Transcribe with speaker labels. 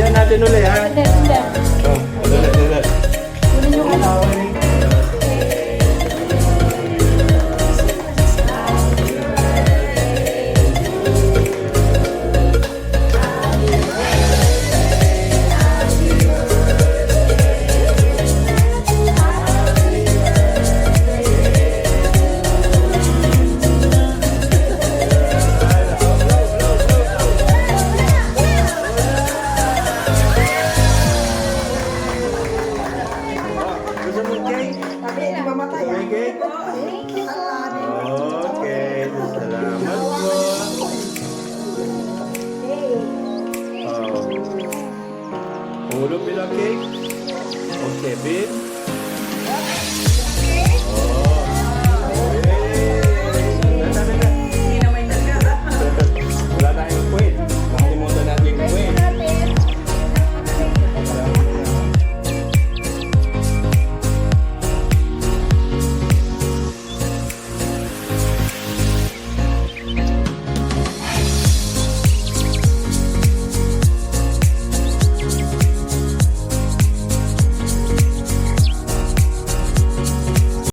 Speaker 1: Try natin ulit, ha?
Speaker 2: Hindi, hindi.
Speaker 1: Oh, ulit.
Speaker 2: Kunin yung ano.
Speaker 1: Gusto mo cake?
Speaker 3: Sabi, di ba matay?
Speaker 1: May cake?
Speaker 2: Thank you po.
Speaker 1: Okay, salamat po. Oh. Ulo bilang cake? Okay, Bin.